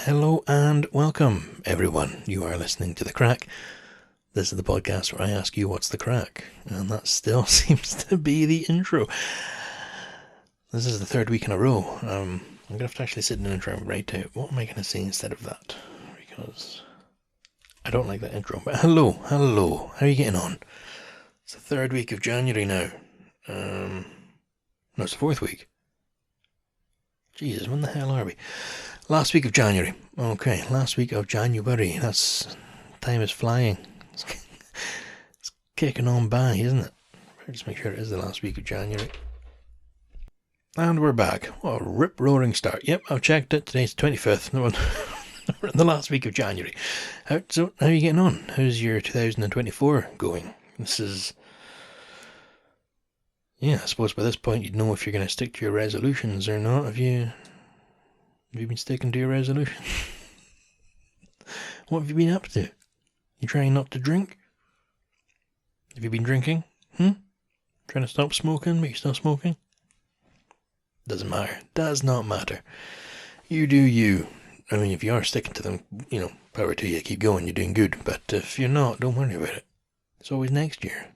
Hello and welcome, everyone. You are listening to The Crack. This is the podcast where I ask you what's the crack, and that still seems to be the intro. This is the third week in a row. I'm going to have to actually sit down and try and write out what am I going to say instead of that, because I don't like that intro. But hello, how are you getting on? It's the third week of January now. No, it's the fourth week. Jesus, when the hell are we? Last week of January. Okay, last week of January. Time is flying. It's kicking on by, isn't it? Just make sure it is the last week of January. And we're back. What a rip-roaring start. Yep, I've checked it. Today's the 25th. We're in the last week of January. How are you getting on? How's your 2024 going? I suppose by this point you'd know if you're going to stick to your resolutions or not. Have you been sticking to your resolution? What have you been up to? You trying not to drink? Have you been drinking? Trying to stop smoking, but you're still smoking? Doesn't matter. Does not matter. You do you. I mean, if you are sticking to them, power to you. Keep going. You're doing good. But if you're not, don't worry about it. It's always next year.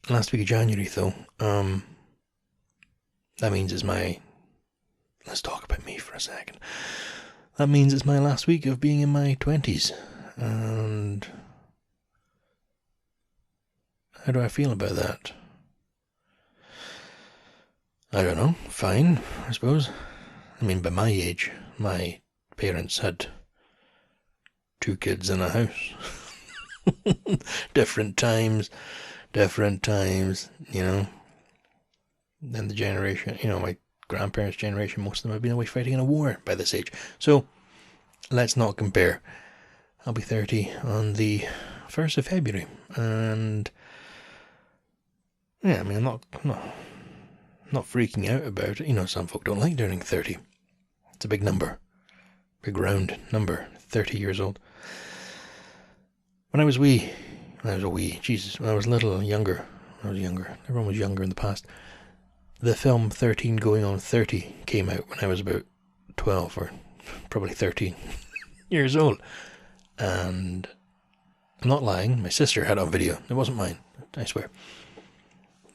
Last week of January, though, that means it's my... Let's talk about me for a second. That means it's my last week of being in my 20s. And how do I feel about that? I don't know. Fine, I suppose. I mean, by my age, my parents had 2 kids in a house. Different times, Then the generation, my grandparents' generation, most of them have been away fighting in a war by this age. So, let's not compare. I'll be 30 on the 1st of February. And, I'm not freaking out about it. Some folk don't like turning 30. It's a big number. Big round number. 30 years old. When I was little, younger. Everyone was younger in the past. The film 13 Going on 30 came out when I was about 12 or probably 13 years old. And I'm not lying, my sister had it on video. It wasn't mine, I swear.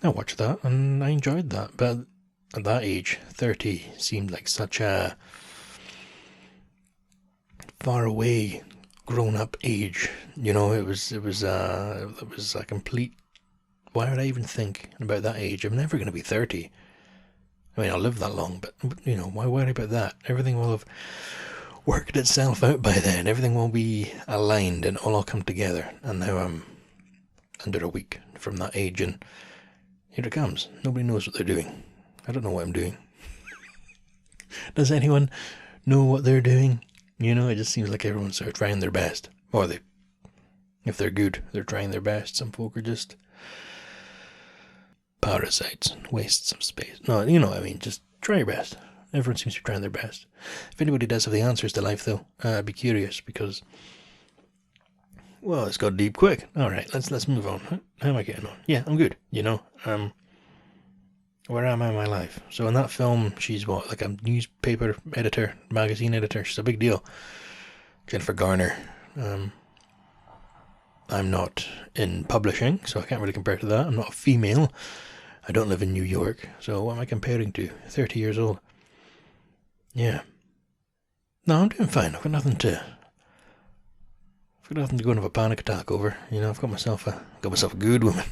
I watched that and I enjoyed that. But at that age, 30 seemed like such a far away grown-up age. It was a complete... Why would I even think about that age? I'm never going to be 30. I mean, I'll live that long, but, why worry about that? Everything will have worked itself out by then. Everything will be aligned and all come together. And now I'm under a week from that age, and here it comes. Nobody knows what they're doing. I don't know what I'm doing. Does anyone know what they're doing? It just seems like everyone's sort of trying their best. Or if they're good, they're trying their best. Some folk are just parasites and wastes of space. No, just try your best. Everyone seems to be trying their best. If anybody does have the answers to life, though, I'd be curious, because, well, it's got deep quick. Alright, let's move on. How am I getting on? Yeah, I'm good, where am I in my life? So in that film, she's like a newspaper editor, magazine editor. She's a big deal. Jennifer Garner. I'm not in publishing, so I can't really compare to that. I'm not a female. I don't live in New York, so what am I comparing to? 30 years old. Yeah. No, I'm doing fine. I've got nothing to go and have a panic attack over. I've got myself a good woman.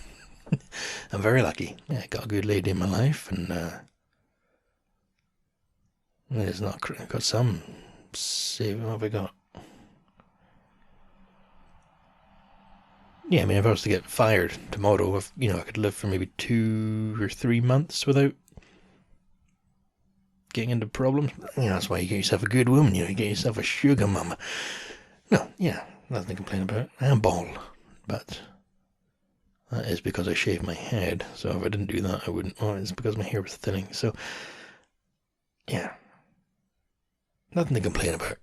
I'm very lucky. Yeah, I got a good lady in my life, and it's not. I've got some saving. What have I got? Yeah, I mean, if I was to get fired tomorrow, I could live for maybe 2 or 3 months without getting into problems. That's why you get yourself a good woman. You get yourself a sugar mama. No, yeah, nothing to complain about. I am bald, but that is because I shaved my head. So if I didn't do that, I wouldn't. Oh, it's because my hair was thinning. So, yeah, nothing to complain about.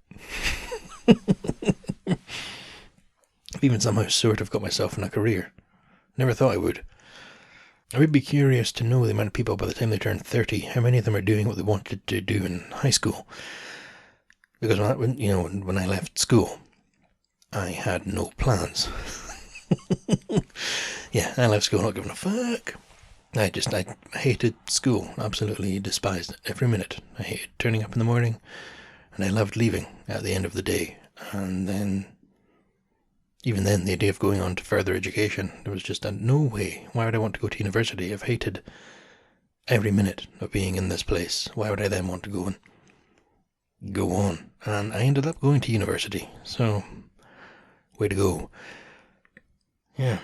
I've even somehow sort of got myself in a career. Never thought I would. I would be curious to know the amount of people by the time they turn 30, how many of them are doing what they wanted to do in high school. Because when I left school, I had no plans. Yeah, I left school not giving a fuck. I hated school, absolutely despised it every minute. I hated turning up in the morning, and I loved leaving at the end of the day. And then, even then, the idea of going on to further education, there was just no way. Why would I want to go to university? I've hated every minute of being in this place. Why would I then want to go on? And I ended up going to university, so way to go. Yeah.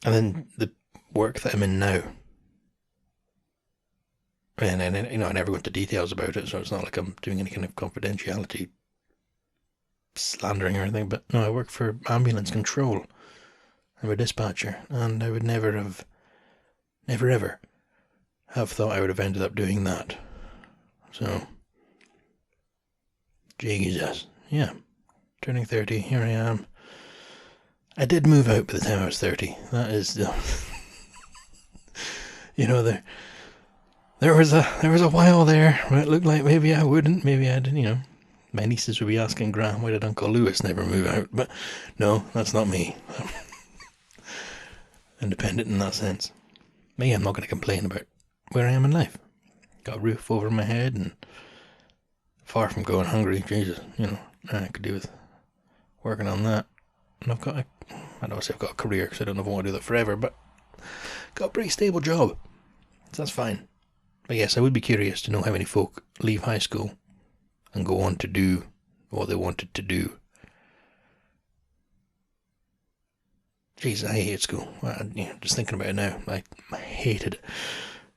And then the work that I'm in now, and I never go into details about it, so it's not like I'm doing any kind of confidentiality slandering or anything, but no, I work for ambulance control. I'm a dispatcher, and I would never ever have thought I would have ended up doing that. So, Jesus, yeah, turning 30, here I am. I did move out by the time I was 30. That is, there was a while there where it looked like maybe I wouldn't, maybe I didn't, My nieces would be asking Graham, why did Uncle Lewis never move out? But no, that's not me. I'm independent in that sense. Me, I'm not going to complain about where I am in life. Got a roof over my head and far from going hungry. Jesus, I could do with working on that. And I don't say I've got a career because I don't know if I want to do that forever, but got a pretty stable job. So that's fine. But yes, I would be curious to know how many folk leave high school and go on to do what they wanted to do. Jeez, I hate school. Just thinking about it now, I hated it.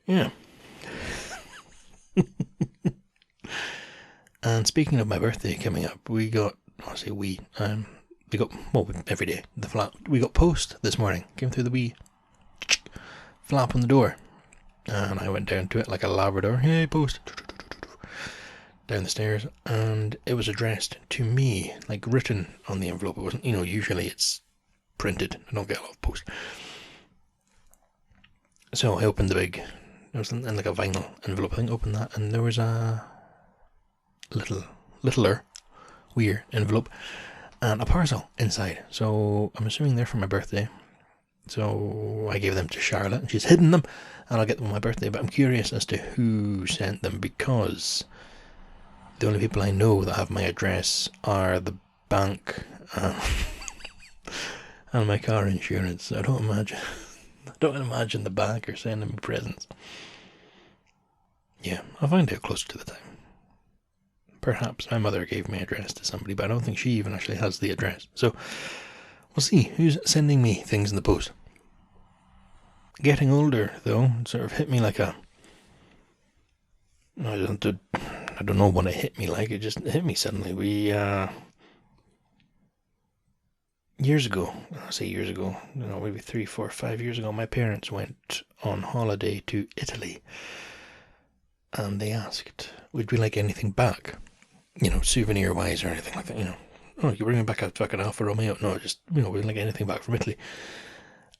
Yeah. And speaking of my birthday coming up, we got every day, the flap. We got post this morning. Came through the wee flap on the door. And I went down to it like a Labrador. Hey, post. Down the stairs. And it was addressed to me, like written on the envelope. It wasn't, usually it's printed. I don't get a lot of post. So I opened the big, it was in like a vinyl envelope thing, opened that, and there was a littler, weird envelope, and a parcel inside. So I'm assuming they're for my birthday. So I gave them to Charlotte, and she's hidden them, and I'll get them on my birthday. But I'm curious as to who sent them, because the only people I know that have my address are the bank and my car insurance. So I don't imagine the bank are sending me presents. Yeah, I'll find out closer to the time. Perhaps my mother gave my address to somebody, but I don't think she even actually has the address. So we'll see who's sending me things in the post. Getting older, though, sort of hit me like I don't know what it hit me like. It just hit me suddenly. Years ago, maybe 3, 4, 5 years ago, my parents went on holiday to Italy, and they asked, would we like anything back? Souvenir-wise or anything like that, Oh, you're bringing back a fucking Alfa Romeo? No, just, we didn't like anything back from Italy.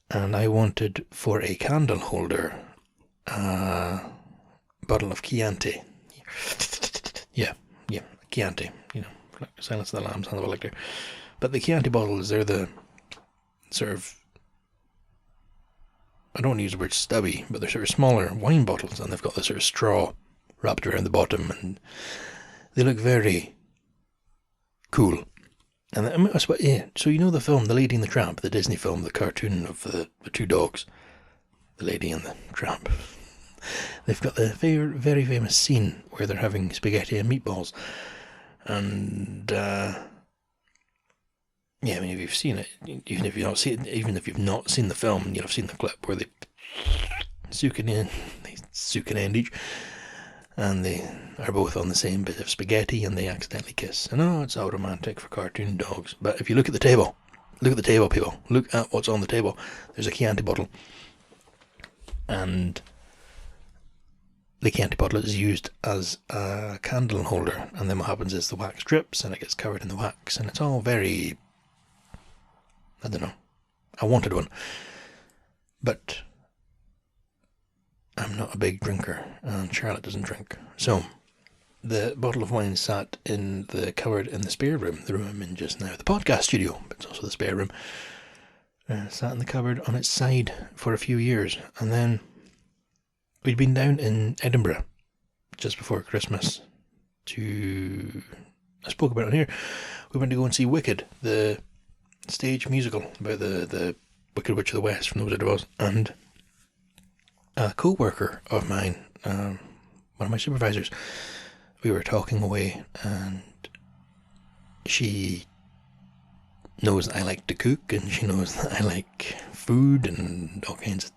And I wanted, for a candle holder, a bottle of Chianti. Yeah, Chianti, like Silence of the Lambs, Hannibal Lecter. But the Chianti bottles, they're the sort of, I don't want to use the word stubby, but they're sort of smaller wine bottles, and they've got this sort of straw wrapped around the bottom, and they look very cool. And so the film, The Lady and the Tramp, the Disney film, the cartoon of the two dogs, the lady and the tramp. They've got the very famous scene where they're having spaghetti and meatballs, and yeah, I mean, if you've seen it, even if you've not seen the film, you'll have seen the clip where they soak it in each, and they are both on the same bit of spaghetti, and they accidentally kiss. And it's all romantic for cartoon dogs. But if you look at the table, people, look at what's on the table. There's a Chianti bottle, and the Chianti bottle is used as a candle holder, and then what happens is the wax drips, and it gets covered in the wax, and it's all very, I don't know, I wanted one, but I'm not a big drinker, and Charlotte doesn't drink, so the bottle of wine sat in the cupboard in the spare room, the room I'm in just now, the podcast studio, but it's also the spare room. Sat in the cupboard on its side for a few years, and then we'd been down in Edinburgh just before Christmas I spoke about it on here. We went to go and see Wicked, the stage musical about the Wicked Witch of the West from The Wizard of Oz, and a co-worker of mine, one of my supervisors, we were talking away, and she knows that I like to cook, and she knows that I like food and all kinds of,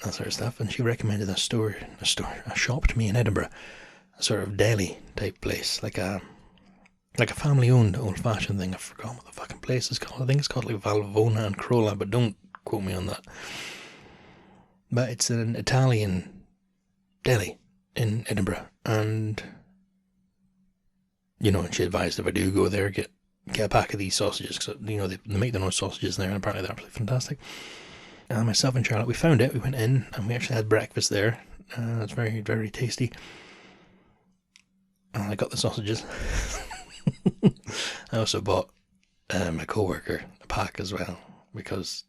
that sort of stuff, and she recommended a shop to me in Edinburgh, a sort of deli type place, like a family-owned old-fashioned thing. I've forgotten what the fucking place is called. I think it's called like Valvona and Crolla, but don't quote me on that. But it's an Italian deli in Edinburgh, and and she advised if I do go there, get a pack of these sausages, because they make their own sausages there, and apparently they're absolutely fantastic. And myself and Charlotte, we found it. We went in and we actually had breakfast there. It's very, very tasty. And I got the sausages. I also bought my co-worker a pack as well, because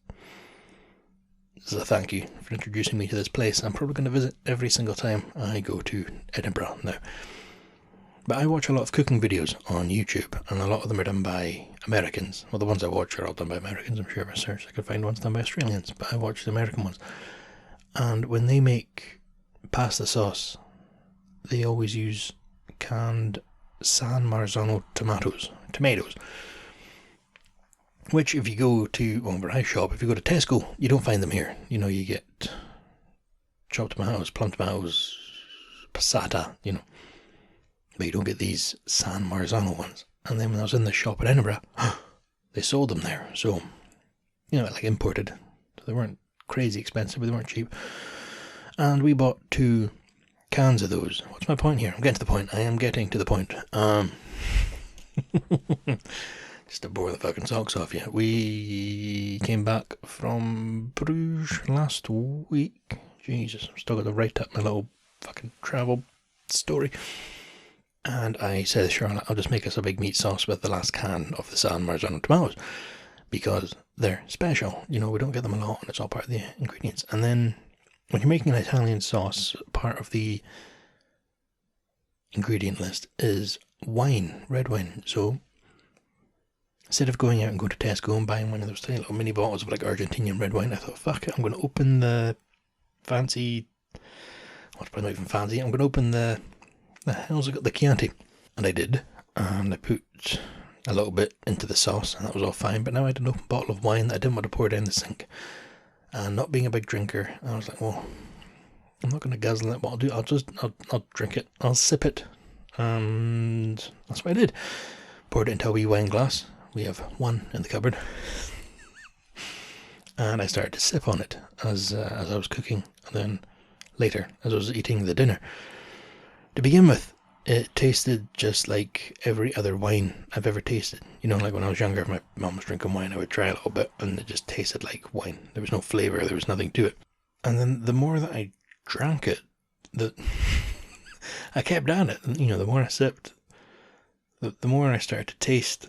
this is a thank you for introducing me to this place. I'm probably going to visit every single time I go to Edinburgh now. But I watch a lot of cooking videos on YouTube, and a lot of them are done by Americans. Well, the ones I watch are all done by Americans. I'm sure if I search I could find ones done by Australians, but I watch the American ones. And when they make pasta sauce, they always use canned San Marzano tomatoes, which if you go to, where I shop, if you go to Tesco, you don't find them here. You get chopped tomatoes, plum tomatoes, passata, but you don't get these San Marzano ones. And then when I was in the shop in Edinburgh, they sold them there. So, like imported. So they weren't crazy expensive, but they weren't cheap. And we bought 2 cans of those. What's my point here? I'm getting to the point. I am getting to the point. Just to bore the fucking socks off you. We came back from Bruges last week. Jesus, I'm still got to write up my little fucking travel story. And I said to Charlotte, I'll just make us a big meat sauce with the last can of the San Marzano tomatoes, because they're special. We don't get them a lot, and it's all part of the ingredients. And then when you're making an Italian sauce, part of the ingredient list is wine, red wine. So instead of going out and going to Tesco and buying one of those tiny little mini bottles of like Argentinian red wine, I thought, fuck it, I'm going to open the fancy, what's probably not even fancy, I'm going to open the hell's it got, the Chianti. And I did, and I put a little bit into the sauce, and that was all fine. But now I had an open bottle of wine that I didn't want to pour down the sink. And not being a big drinker, I was like, well, I'm not going to guzzle it. What I'll do, I'll drink it, I'll sip it. And that's what I did. Poured it into a wee wine glass. We have one in the cupboard. And I started to sip on it as I was cooking, and then later as I was eating the dinner. To begin with, it tasted just like every other wine I've ever tasted. Like when I was younger, if my mum was drinking wine, I would try a little bit, and it just tasted like wine. There was no flavour, there was nothing to it. And then the more that I drank it, I kept at it. The more I sipped, the more I started to taste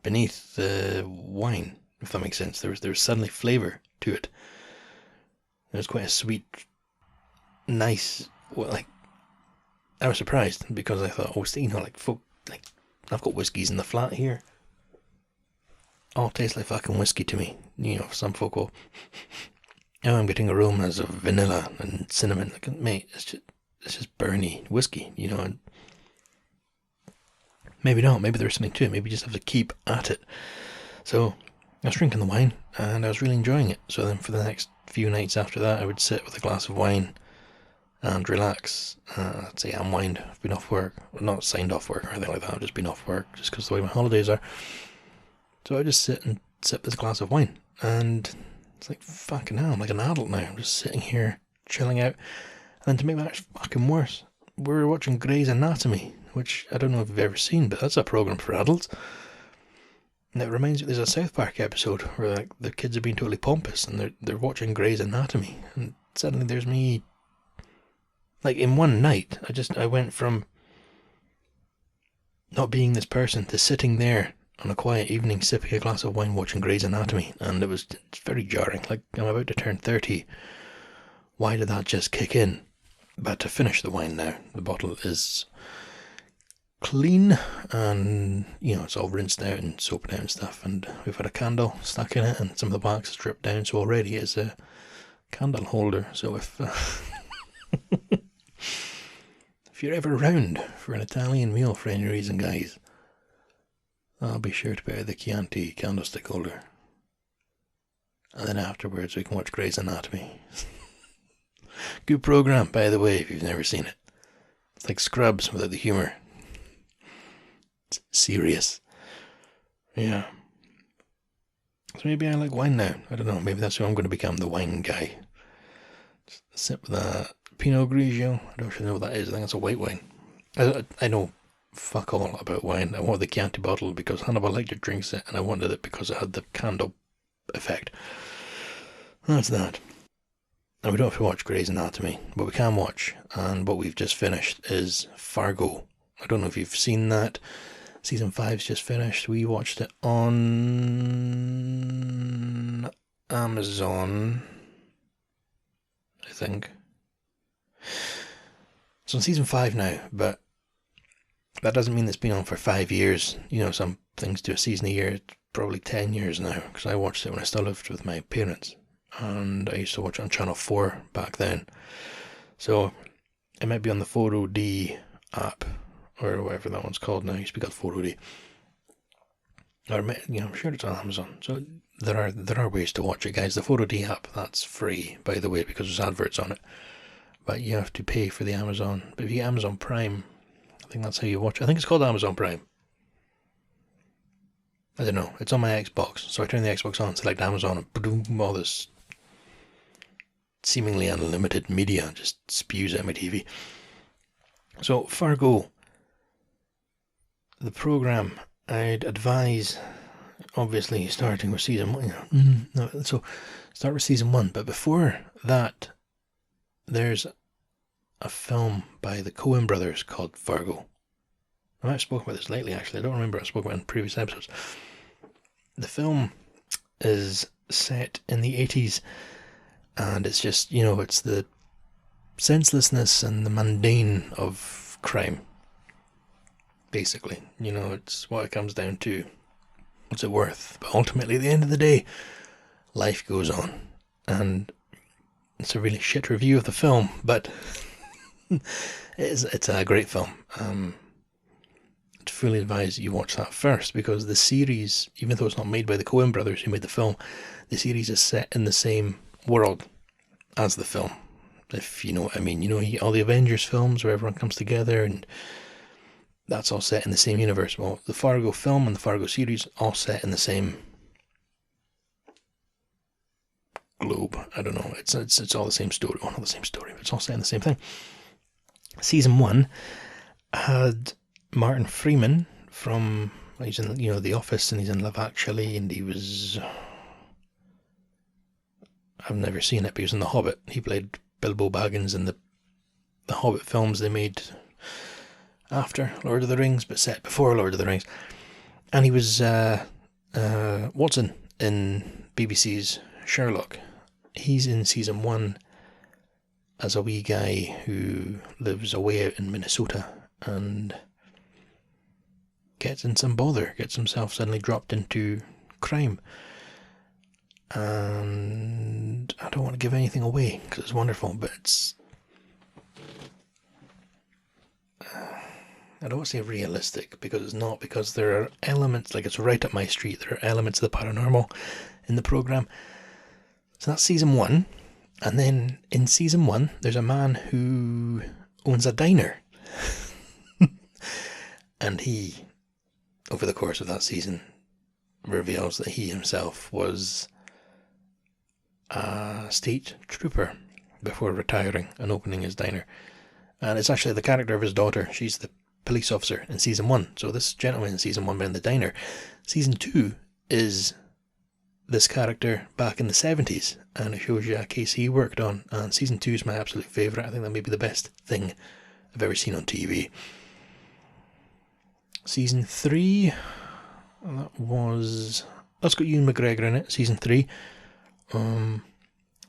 beneath the wine, if that makes sense. There was suddenly flavour to it. It was quite a sweet, nice, I was surprised, because I thought, I've got whiskies in the flat here. All tastes like fucking whiskey to me. Some folk will, I'm getting aromas of vanilla and cinnamon. Mate, it's just burny whiskey, and maybe not, maybe there's something to it, maybe you just have to keep at it. So, I was drinking the wine, and I was really enjoying it. So then for the next few nights after that, I would sit with a glass of wine and relax. I'd say unwind. I've been off work, not signed off work or anything like that, I've just been off work just because of the way my holidays are. So I just sit and sip this glass of wine, and it's like, fucking hell, I'm like an adult now. I'm just sitting here chilling out. And then to make that fucking worse, we were watching Grey's Anatomy, which I don't know if you've ever seen, but that's a program for adults. And it reminds me, there's a South Park episode where the kids are being totally pompous and they're watching Grey's Anatomy, and suddenly there's me Like, in one night, I went from not being this person to sitting there on a quiet evening sipping a glass of wine watching Grey's Anatomy, and it's very jarring. Like, I'm about to turn 30. Why did that just kick in? But to finish the wine now, the bottle is clean, and it's all rinsed out and soaped out and stuff, and we've had a candle stuck in it, and some of the wax is dripped down, so already it's a candle holder. So if if you're ever around for an Italian meal for any reason, guys, I'll be sure to buy the Chianti candlestick holder, and then afterwards we can watch Grey's Anatomy. Good program, by the way, if you've never seen it. It's like Scrubs without the humour. It's serious. Yeah. So maybe I like wine now. I don't know. Maybe that's who I'm going to become, the wine guy. Just sip with a Pinot Grigio. I don't actually know what that is. I think it's a white wine. I know fuck all about wine. I wanted the Chianti bottle because Hannibal Lecter drinks it, and I wanted it because it had the candle effect. That's that. And we don't have to watch Grey's Anatomy, but we can watch, and what we've just finished is Fargo. I don't know if you've seen that. Season 5's just finished. We watched it on Amazon, I think. It's on season 5 now, but that doesn't mean it's been on for 5 years. Some things do a season a year. It's probably 10 years now, because I watched it when I still lived with my parents. And I used to watch it on Channel 4 back then. So it might be on the 4OD app, or whatever that one's called now. It used to be called 4OD. Or, I'm sure it's on Amazon. So there are ways to watch it, guys. The 4OD app, that's free, by the way, because there's adverts on it. But you have to pay for the Amazon. But if you get Amazon Prime, I think that's how you watch it. I think it's called Amazon Prime. I don't know. It's on my Xbox. So I turn the Xbox on, select Amazon, and boom, all this seemingly unlimited media just spews at my TV. So Fargo, the program, I'd advise, obviously, starting with season 1. So start with season 1, but before that, there's a film by the Coen brothers called Fargo. I might have spoken about this lately, actually. I don't remember. I spoke about it in previous episodes. The film is set in the 80s, and it's just, it's the senselessness and the mundane of crime, basically. It's what it comes down to. What's it worth? But ultimately, at the end of the day, life goes on. And it's a really shit review of the film, but it's a great film. I'd fully advise you watch that first, because the series, even though it's not made by the Coen brothers who made the film, the series is set in the same world as the film, if you know what I mean. You get all the Avengers films where everyone comes together, and that's all set in the same universe. Well, the Fargo film and the Fargo series all set in the same globe. I don't know. It's all the same story. Well, not the same story, but it's all set in the same thing. Season 1 had Martin Freeman from, he's in The Office, and he's in Love Actually, and he was, I've never seen it, but he was in The Hobbit. He played Bilbo Baggins in the Hobbit films they made after Lord of the Rings, but set before Lord of the Rings. And he was Watson in BBC's Sherlock. He's in season 1 as a wee guy who lives away out in Minnesota and gets in some bother, gets himself suddenly dropped into crime. And I don't want to give anything away because it's wonderful, but it's, I don't want to say realistic, because it's not, because there are elements, like, it's right up my street, there are elements of the paranormal in the program. So that's season 1. And then in season 1, there's a man who owns a diner. And he, over the course of that season, reveals that he himself was a state trooper before retiring and opening his diner. And it's actually the character of his daughter. She's the police officer in season 1. So this gentleman in season 1 ran the diner. Season 2 is this character back in the 70s, and it shows you a case he worked on, and season 2 is my absolute favourite. I think that may be the best thing I've ever seen on TV. Season 3, that's got Ewan McGregor in it, season 3.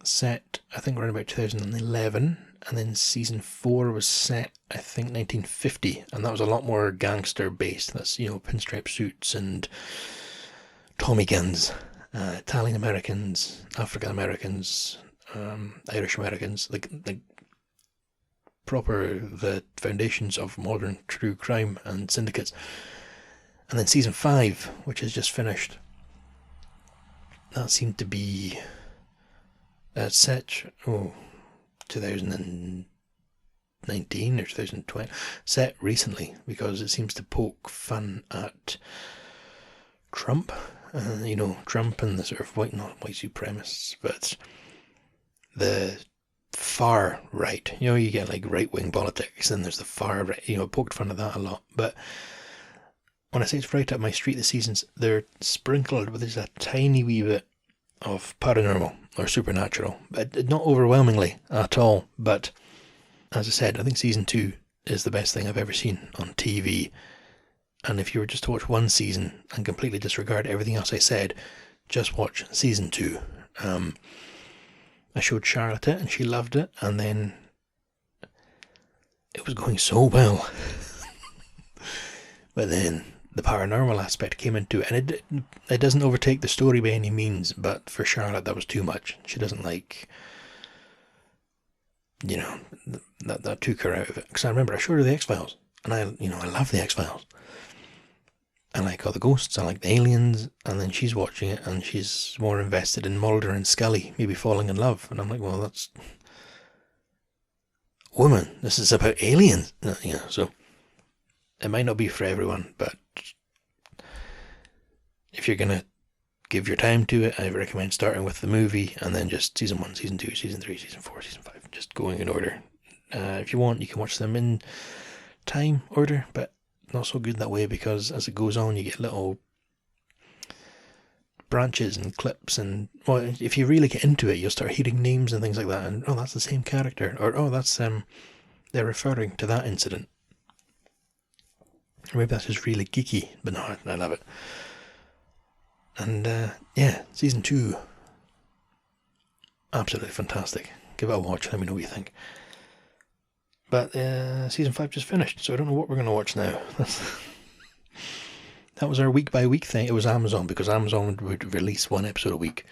Set, I think, around about 2011, and then season 4 was set, I think, 1950, and that was a lot more gangster based. That's, pinstripe suits and Tommy guns, Italian Americans, African Americans, Irish Americans, the foundations of modern true crime and syndicates. And then season 5, which has just finished, that seemed to be set 2019 or 2020, set recently, because it seems to poke fun at Trump, Trump and the sort of not white supremacists, but the far right. You get like right-wing politics, and there's the far right, poked fun at that a lot. But when I say it's right up my street, the seasons, they're sprinkled with just a tiny wee bit of paranormal or supernatural, but not overwhelmingly at all. But as I said, I think season 2 is the best thing I've ever seen on TV. And if you were just to watch one season and completely disregard everything else I said, just watch season 2. I showed Charlotte it and she loved it, and then it was going so well. But then the paranormal aspect came into it, and it doesn't overtake the story by any means, but for Charlotte that was too much. She doesn't like, that took her out of it. Because I remember I showed her the X-Files, and I love the X-Files. I like all the ghosts, I like the aliens, and then she's watching it and she's more invested in Mulder and Scully maybe falling in love, and I'm like, well, that's, woman, this is about aliens, so it might not be for everyone, but if you're gonna give your time to it, I recommend starting with the movie and then just season 1, season 2, season 3, season 4, season 5, just going in order. If you want, you can watch them in time order, but not so good that way, because as it goes on you get little branches and clips, and if you really get into it you'll start hearing names and things like that, and that's the same character, or that's they're referring to that incident, or maybe that's just really geeky, but no, I love it. And season 2, absolutely fantastic. Give it a watch, let me know what you think. But season 5 just finished, so I don't know what we're going to watch now. That was our week by week thing. It was Amazon, because Amazon would release one episode a week,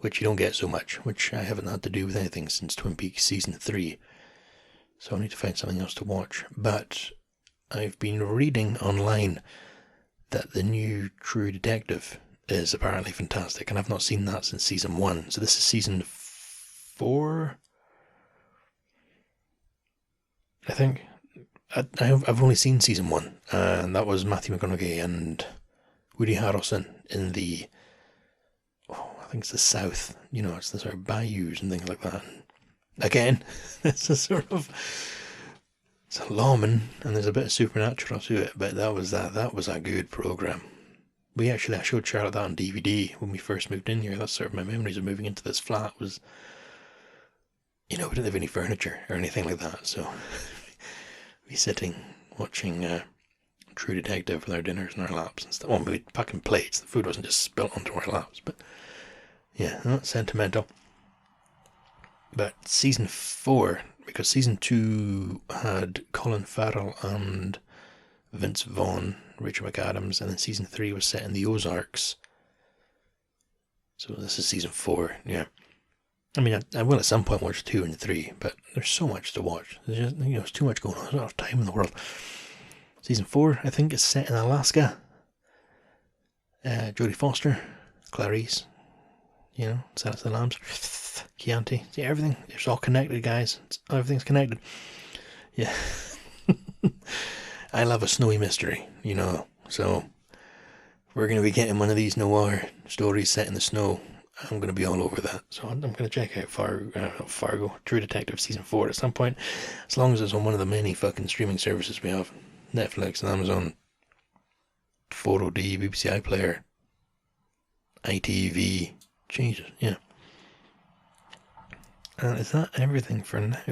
which you don't get so much, which I haven't had to do with anything since Twin Peaks season 3. So I need to find something else to watch. But I've been reading online that the new True Detective is apparently fantastic, and I've not seen that since season 1. So this is season 4, I think. I've only seen season 1, and that was Matthew McConaughey and Woody Harrelson in the, I think it's the South, it's the sort of bayous and things like that. Again, it's a sort of, it's a lawman, and there's a bit of supernatural to it, but that was a good program. I showed Charlotte that on DVD when we first moved in here. That's sort of my memories of moving into this flat was, we didn't have any furniture or anything like that, so we sitting watching True Detective with our dinners in our laps and stuff. Well, we packing plates. The food wasn't just spilt onto our laps, but yeah, not sentimental. But season 4, because season 2 had Colin Farrell and Vince Vaughn, Rachel McAdams, and then season 3 was set in the Ozarks. So this is season 4, yeah. I mean, I will at some point watch 2 and 3, but there's so much to watch. There's just, there's too much going on. There's not enough time in the world. Season 4, I think, is set in Alaska. Jodie Foster, Clarice, Silence of the Lambs, Chianti. See, everything, it's all connected, guys. Everything's connected. Yeah. I love a snowy mystery, so we're going to be getting one of these noir stories set in the snow. I'm going to be all over that. So I'm going to check out Fargo, True Detective season 4 at some point, as long as it's on one of the many fucking streaming services we have. Netflix and Amazon, 4OD, BBC iPlayer, ITV, Jesus, yeah. And is that everything for now?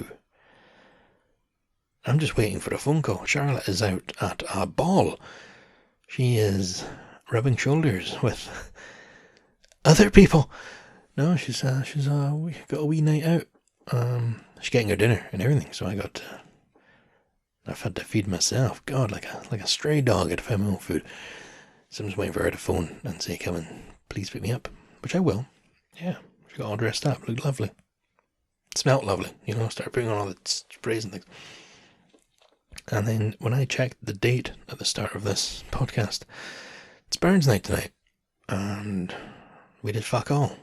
I'm just waiting for a phone call. Charlotte is out at a ball. She is rubbing shoulders with other people. No, she's we got a wee night out. She's getting her dinner and everything, so I've had to feed myself. God, like a stray dog at my own food. So I'm just waiting for her to phone and say, come and please pick me up, which I will. Yeah, she got all dressed up, looked lovely. Smelt lovely, started putting on all the sprays and things. And then when I checked the date at the start of this podcast, it's Burns night tonight. And we did fuck all.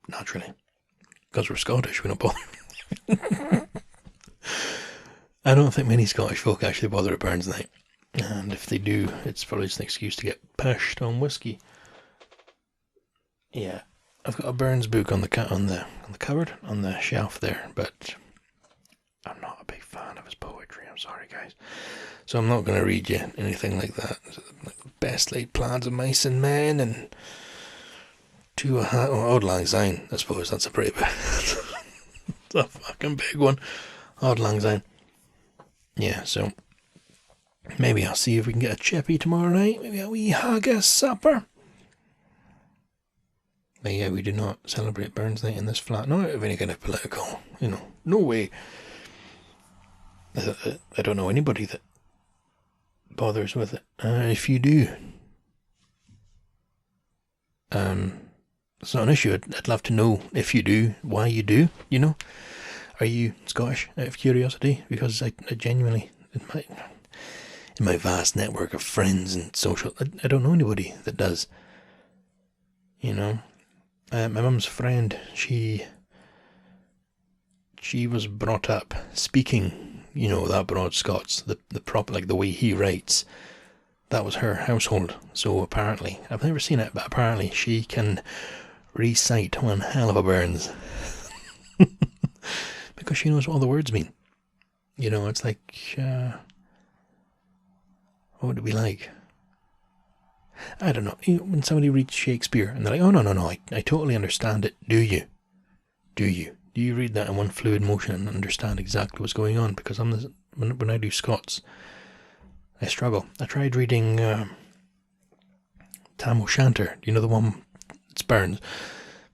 Naturally. Because we're Scottish, we don't bother. I don't think many Scottish folk actually bother at Burns night. And if they do, it's probably just an excuse to get pushed on whiskey. Yeah. I've got a Burns book on the cupboard, on the shelf there, but I'm not a big fan of his poetry. I'm sorry, guys. So I'm not going to read you anything like that. Like best laid plans of mice and men, and Auld Lang Syne. I suppose that's a pretty big. It's a fucking big one. Auld Lang Syne. Yeah. So maybe I'll see if we can get a chippy tomorrow night. Maybe a wee haggis supper. But yeah, we do not celebrate Burns Night in this flat. Not out of any kind of political, no way. I don't know anybody that bothers with it. If you do, it's not an issue. I'd love to know if you do, why you do, Are you Scottish out of curiosity? Because I genuinely, in my vast network of friends and social, I don't know anybody that does, My mum's friend, she was brought up speaking, that broad Scots, the proper, like the way he writes. That was her household. So apparently, I've never seen it, but apparently she can recite one hell of a Burns. Because she knows what all the words mean. It's like, what would it be like? I don't know. When somebody reads Shakespeare and they're like, oh, no, I totally understand it. Do you? Do you read that in one fluid motion and understand exactly what's going on? Because when I do Scots, I struggle. I tried reading Tam O'Shanter. The one? It's Burns.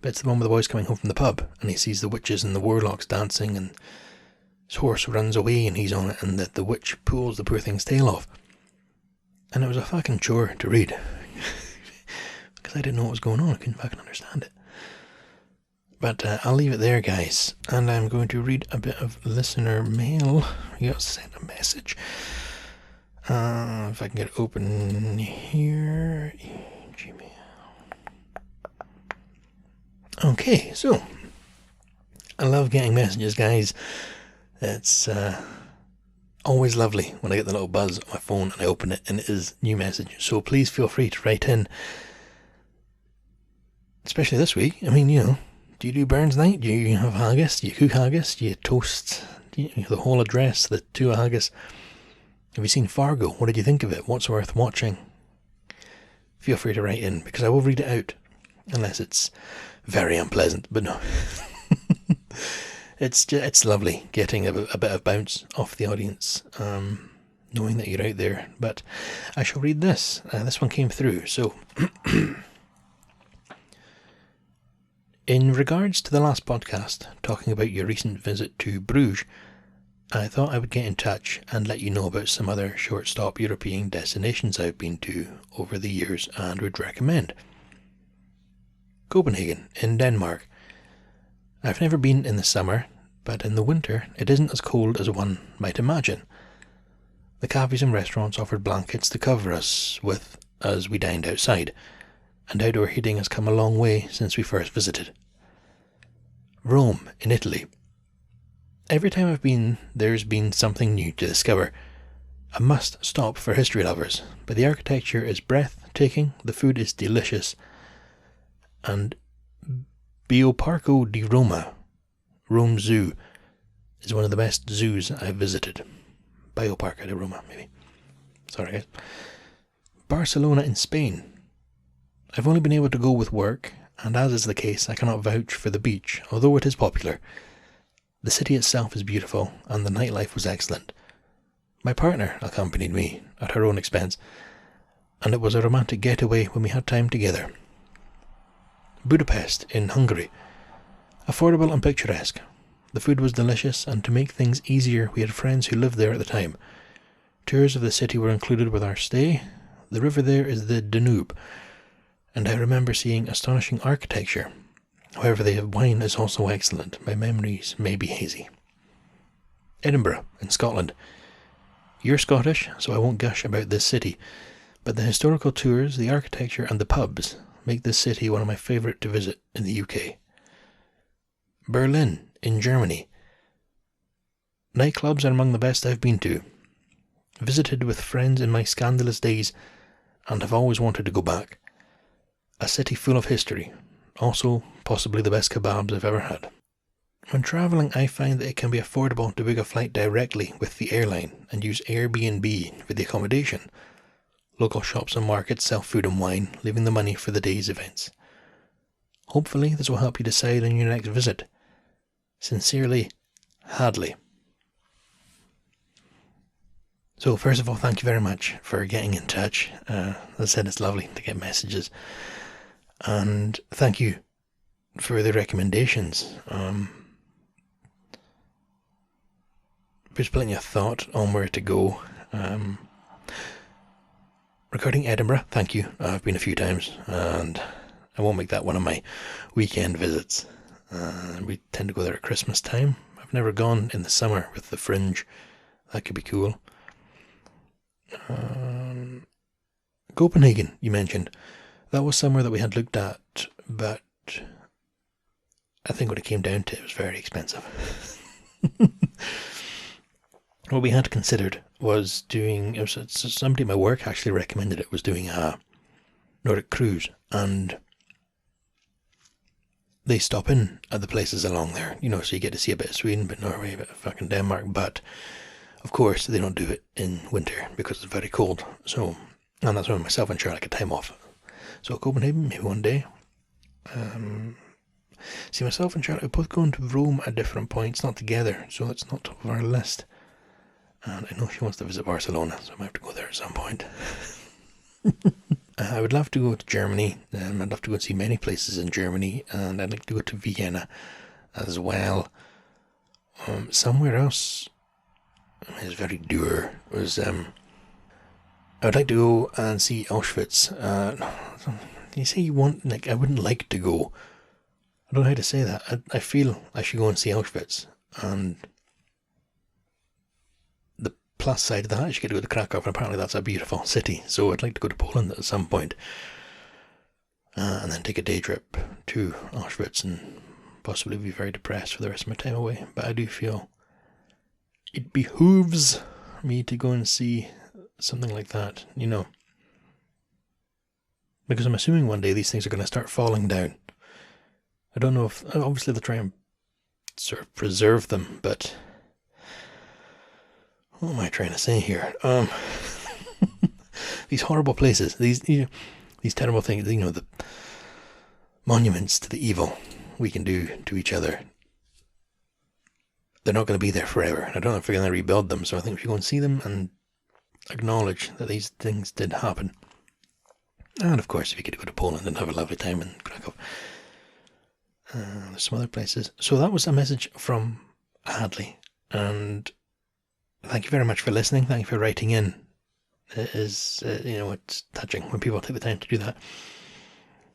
But it's the one with the boys coming home from the pub and he sees the witches and the warlocks dancing and his horse runs away and he's on it and the witch pulls the poor thing's tail off. And it was a fucking chore to read. Because I didn't know what was going on. I couldn't fucking understand it. But I'll leave it there, guys. And I'm going to read a bit of listener mail. You got to send a message. If I can get it open here. Gmail. Okay, so. I love getting messages, guys. It's always lovely when I get the little buzz on my phone and I open it and it is new message. So please feel free to write in. Especially this week. I mean, do you do Burns night? Do you have haggis? Do you cook haggis? Do you toast the whole address, the two haggis? Have you seen Fargo? What did you think of it? What's worth watching? Feel free to write in because I will read it out. Unless it's very unpleasant. But no. It's lovely getting a bit of bounce off the audience, knowing that you're out there. But I shall read this. This one came through. So, in regards to the last podcast, talking about your recent visit to Bruges, I thought I would get in touch and let you know about some other short stop European destinations I've been to over the years and would recommend. Copenhagen in Denmark. I've never been in the summer, but in the winter it isn't as cold as one might imagine. The cafes and restaurants offered blankets to cover us with as we dined outside, and outdoor heating has come a long way since we first visited. Rome in Italy. Every time I've been, there's been something new to discover. A must stop for history lovers, but the architecture is breathtaking, the food is delicious, and Bioparco di Roma, Rome Zoo, is one of the best zoos I've visited. Bioparco di Roma, maybe. Sorry, guys. Barcelona in Spain. I've only been able to go with work, and as is the case, I cannot vouch for the beach, although it is popular. The city itself is beautiful, and the nightlife was excellent. My partner accompanied me at her own expense, and it was a romantic getaway when we had time together. Budapest, in Hungary. Affordable and picturesque. The food was delicious, and to make things easier, we had friends who lived there at the time. Tours of the city were included with our stay. The river there is the Danube, and I remember seeing astonishing architecture. However, the wine is also excellent. My memories may be hazy. Edinburgh, in Scotland. You're Scottish, so I won't gush about this city, but the historical tours, the architecture, and the pubs make this city one of my favourite to visit in the UK. Berlin, in Germany. Nightclubs are among the best I've been to. Visited with friends in my scandalous days, and have always wanted to go back. A city full of history. Also, possibly the best kebabs I've ever had. When travelling, I find that it can be affordable to book a flight directly with the airline and use Airbnb for the accommodation. Local shops and markets sell food and wine, leaving the money for the day's events. Hopefully, this will help you decide on your next visit. Sincerely, Hadley. So, first of all, thank you very much for getting in touch. As I said, it's lovely to get messages. And thank you for the recommendations. Just putting a thought on where to go. Regarding Edinburgh, thank you. I've been a few times, and I won't make that one of my weekend visits. We tend to go there at Christmas time. I've never gone in the summer with the Fringe. That could be cool. Copenhagen, you mentioned. That was somewhere that we had looked at, but I think when it came down to it, it was very expensive. What we had considered was doing, somebody at my work actually recommended it, was doing a Nordic cruise, and they stop in at the places along there, so you get to see a bit of Sweden, a bit of Norway, a bit of fucking Denmark, but of course they don't do it in winter because it's very cold, and that's when myself and Charlotte get time off. So Copenhagen, maybe one day. See, myself and Charlotte are both going to Rome at different points, not together, so it's not top of our list. And I know she wants to visit Barcelona, so I might have to go there at some point. I would love to go to Germany, and I'd love to go and see many places in Germany, and I'd like to go to Vienna as well. Somewhere else is very dour. Was I would like to go and see Auschwitz. You say you want, I wouldn't like to go. I don't know how to say that. I feel I should go and see Auschwitz, and the plus side of that is you get to go to Krakow, and apparently that's a beautiful city, so I'd like to go to Poland at some point, and then take a day trip to Auschwitz, and possibly be very depressed for the rest of my time away. But I do feel it behooves me to go and see something like that, because I'm assuming one day these things are going to start falling down. I don't know if, obviously they'll try and sort of preserve them, but what am I trying to say here? These horrible places, these terrible things, the monuments to the evil we can do to each other, they're not going to be there forever. I don't know if we're going to rebuild them, so I think we should go and see them and acknowledge that these things did happen. And of course, if you get to go to Poland and have a lovely time in Krakow. There's some other places. So that was a message from Hadley, and thank you very much for listening. Thank you for writing in. It is, it's touching when people take the time to do that.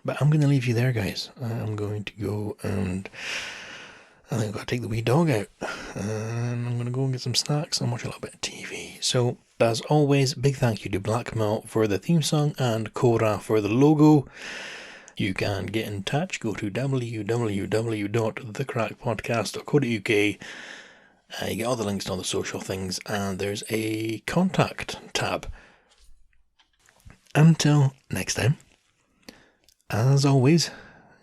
But I'm going to leave you there, guys. I'm going to go and I think I've got to take the wee dog out, and I'm going to go and get some snacks and watch a little bit of TV. So, as always, big thank you to Blackmail for the theme song and Cora for the logo. You can get in touch. Go to www.thecrackpodcast.co.uk. You get all the links to all the social things, and there's a contact tab. Until next time, as always,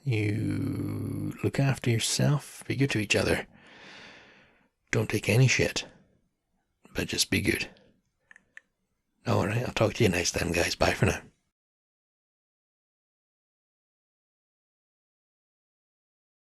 you look after yourself, be good to each other. Don't take any shit, but just be good. Alright, I'll talk to you next time, guys. Bye for now.